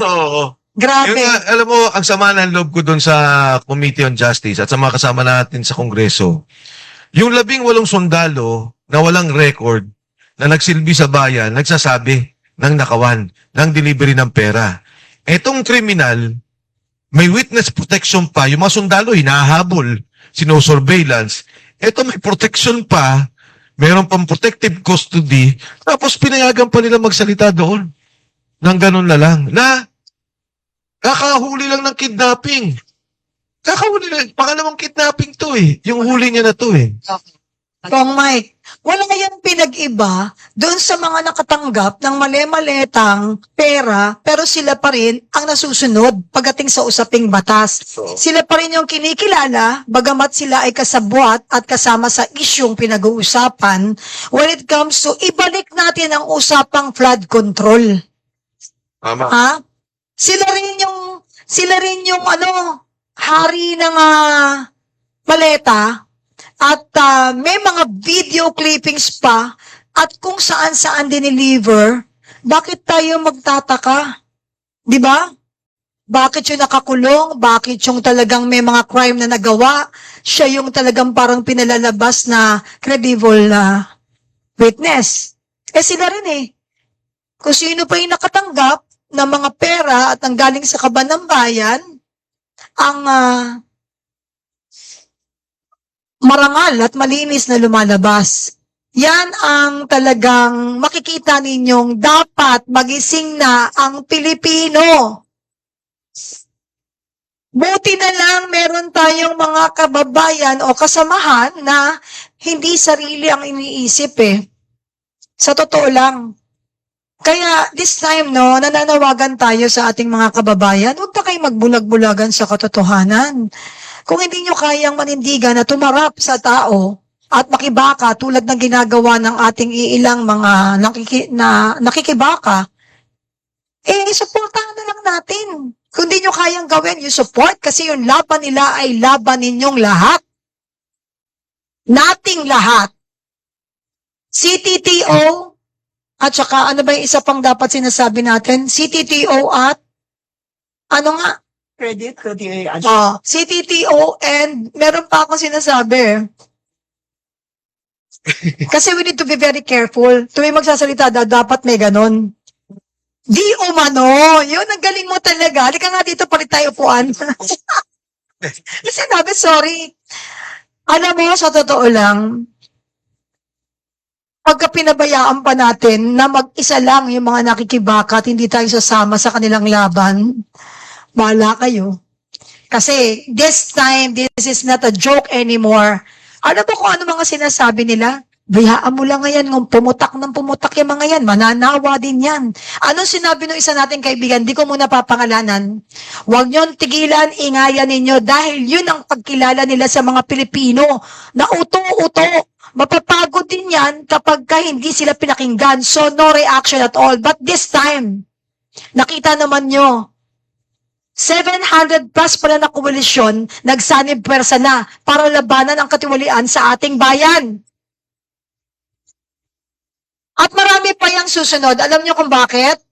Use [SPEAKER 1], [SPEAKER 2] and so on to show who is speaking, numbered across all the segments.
[SPEAKER 1] Oo.
[SPEAKER 2] Grabe.
[SPEAKER 1] Alam mo, ang sama ng loob ko doon sa Committee on Justice at sa mga kasama natin sa Kongreso, yung 18 sundalo na walang record na nagsilbi sa bayan, nagsasabi ng nakawan, ng delivery ng pera. Etong kriminal, may witness protection pa. Yung mga sundalo, hinahabol, sinosurveillance. Eto may protection pa, meron pang protective custody, tapos pinayagan pa nila magsalita doon. Nang ganun na lang. Na, kakahuli lang ng kidnapping. Kakahuli lang. Pangalawang kidnapping to eh. Yung huli niya na to eh.
[SPEAKER 2] Kong Mike, wala yan pinag-iba doon sa mga nakatanggap ng mali-maletang pera, pero sila pa rin ang nasusunod pagdating sa usaping batas. Sila pa rin yung kinikilala, bagamat sila ay kasabwat at kasama sa isyong pinag-uusapan when it comes to ibalik natin ang usapang flood control.
[SPEAKER 1] Tama.
[SPEAKER 2] Ha? Sila rin yung hari ng maleta. At may mga video clippings pa at kung saan-saan dineliver, bakit tayo magtataka? Di ba? Bakit yung nakakulong? Bakit yung talagang may mga crime na nagawa? Siya yung talagang parang pinalalabas na credible na witness. Sila rin eh. Kung sino pa yung nakatanggap ng mga pera at ang galing sa kaban ng bayan, ang marangal at malinis na lumalabas. Yan ang talagang makikita ninyong dapat magising na ang Pilipino. Buti na lang meron tayong mga kababayan o kasamahan na hindi sarili ang iniisip eh. Sa totoo lang. Kaya this time nananawagan tayo sa ating mga kababayan, huwag na kayong magbulag-bulagan sa katotohanan. Kung hindi nyo kayang manindigan na tumarap sa tao at makibaka tulad ng ginagawa ng ating iilang mga nakikibaka, supportahan na lang natin. Kung hindi nyo kayang gawin, you support kasi yung laban nila ay laban ninyong lahat. Nating lahat. CTTO, at saka ano ba yung isa pang dapat sinasabi natin? CTTO at ano nga? CTTO and meron pa akong sinasabi. Kasi we need to be very careful. Tuwing magsasalita, dapat may ganon. Di umano. Yun, ang galing mo talaga. Halika nga dito, palit tayo upuan. Sinabi, sorry. Alam mo, sa totoo lang, pagka pinabayaan pa natin na mag-isa lang yung mga nakikibaka at hindi tayo sasama sa kanilang laban, bahala kayo. Kasi this time, this is not a joke anymore. Ano ba kung ano mga sinasabi nila? Bayaan mo lang ngayon, kung pumutak ng pumutak yung mga yan, mananawa din yan. Anong sinabi ng isa nating kaibigan? Di ko muna papangalanan. Huwag niyong tigilan, ingayan ninyo dahil yun ang pagkilala nila sa mga Pilipino na uto-uto. Mapapagod din yan kapag hindi sila pinakinggan. So, no reaction at all. But this time, nakita naman nyo, 700 plus pala na koalisyon, nagsanib pwersa na para labanan ang katiwalian sa ating bayan. At marami pa yung susunod. Alam niyo kung bakit?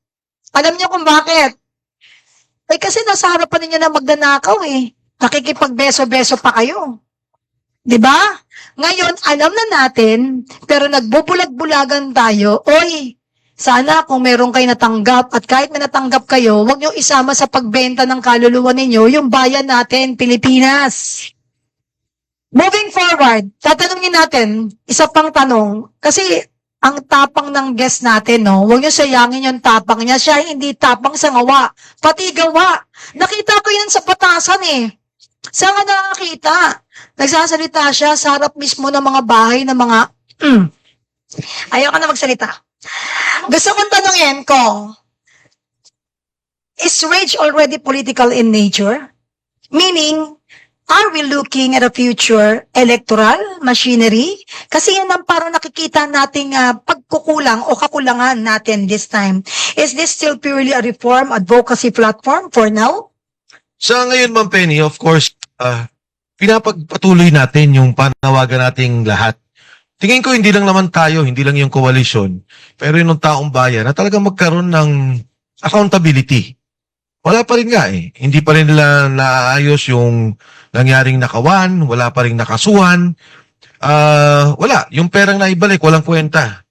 [SPEAKER 2] Alam niyo kung bakit? Kasi nasa harapan ninyo na magnanakaw eh. Nakikipagbeso-beso pa kayo. Diba? Ngayon, alam na natin, pero nagbubulag-bulagan tayo, oy, sana kung meron kayo natanggap at kahit may natanggap kayo, huwag niyo isama sa pagbenta ng kaluluwa ninyo yung bayan natin, Pilipinas. Moving forward, tatanungin natin, isa pang tanong, kasi ang tapang ng guest natin, huwag niyo sayangin yung tapang niya. Siya hindi tapang sa ngawa, pati gawa. Nakita ko yan sa patasan eh. Saan ka nakakita? Nagsasalita siya sa harap mismo ng mga bahay ng mga, ayaw ka na magsalita. Gusto kong tanungin ko, is rage already political in nature? Meaning, are we looking at a future electoral machinery? Kasi yan ang parang nakikita nating pagkukulang o kakulangan natin this time. Is this still purely a reform advocacy platform for now?
[SPEAKER 1] Sa ngayon, Ma'am Penny, of course, pinapagpatuloy natin yung panawagan nating lahat. Tingin ko hindi lang naman tayo, hindi lang yung koalisyon, pero yung taong bayan na talagang magkaroon ng accountability Wala pa rin nga eh. Hindi pa rin nila naayos yung nangyaring nakawan, wala pa rin nakasuhan. Wala. Yung perang naibalik, walang kwenta.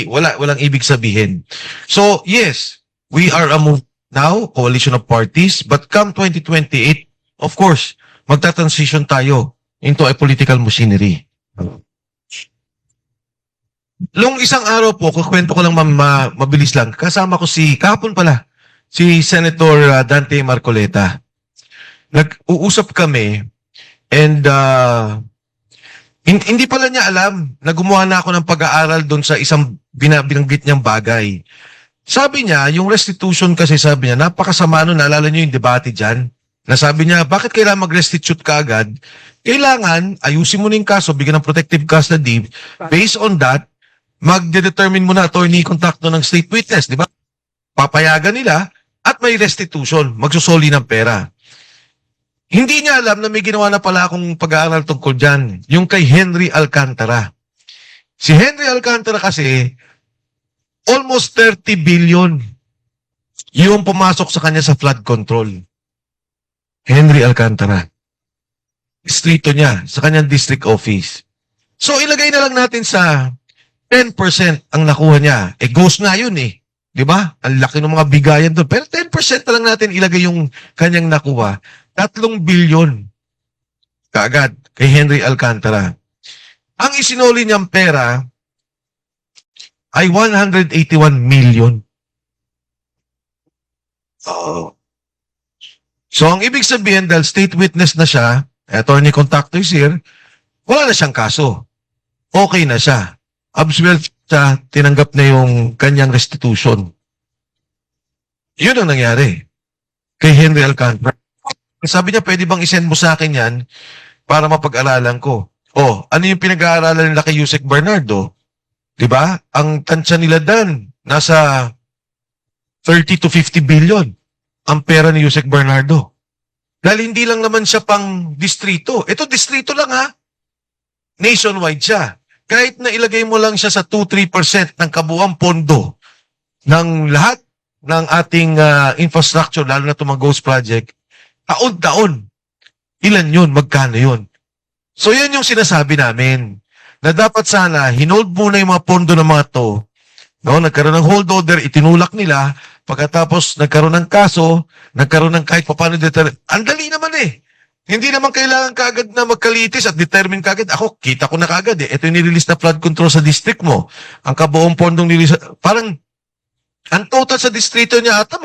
[SPEAKER 1] Walang ibig sabihin. So, yes, we are a move now, coalition of parties, but come 2028, of course, magta-transition tayo into a political machinery. Long isang araw po, kukwento ko lang mabilis lang, kasama ko kahapon pala, si Senator Dante Marcoleta. Nag-uusap kami and hindi pala niya alam na gumawa na ako ng pag-aaral doon sa isang binanggit niyang bagay. Sabi niya, yung restitution kasi sabi niya, napakasama nun, naalala niyo yung debate dyan? Na sabi niya, bakit kailangan mag-restitute ka agad? Kailangan, ayusin mo na yung kaso, bigyan ng protective custody. Based on that, magde-determine mo na attorney kontakto ng state witness, di ba? Papayagan nila at may restitution, magsusoli ng pera. Hindi niya alam na may ginawa na pala akong pag-aaral tungkol dyan, yung kay Henry Alcantara. Si Henry Alcantara kasi, almost 30 billion yung pumasok sa kanya sa flood control. Henry Alcantara. Distrito niya, sa kanyang district office. So, ilagay na lang natin sa 10% ang nakuha niya. Ghost na yun eh. Di ba? Ang laki ng mga bigayan doon. Pero 10% na lang natin ilagay yung kanyang nakuha. 3 billion kaagad kay Henry Alcantara. Ang isinuli niyang pera ay 181 million. So, ang ibig sabihin, dahil state witness na siya, attorney contacto is here, wala na siyang kaso. Okay na siya. Absolved siya, tinanggap na yung kanyang restitution. Yun ang nangyari kay Henry Alcantara. Sabi niya, pwede bang isend mo sa akin yan para mapag-aralan ko? Oh, ano yung pinag-aaralan nila kay Yusek Bernardo? Diba? Ang tansya nila dan, nasa 30 to 50 billion ang pera ni Yusek Bernardo. Dahil hindi lang naman siya pang distrito. Ito, distrito lang ha. Nationwide siya. Kahit na ilagay mo lang siya sa 2-3% ng kabuuang pondo ng lahat ng ating infrastructure, lalo na itong mga ghost project, taon-taon. Ilan yun? Magkano yun? So, yan yung sinasabi namin. Na dapat sana, hinold muna yung mga pondo ng mga to. No? Nagkaroon ng hold order, itinulak nila. Pagkatapos, nagkaroon ng kaso, nagkaroon ng kahit paano determine. Ang dali naman eh. Hindi naman kailangan kaagad na magkalitis at determine kaagad. Ako, kita ko na kaagad eh. Ito yung nirelease na flood control sa district mo. Ang kabuong pondong nirelease. Parang, ang total sa distrito niya ata,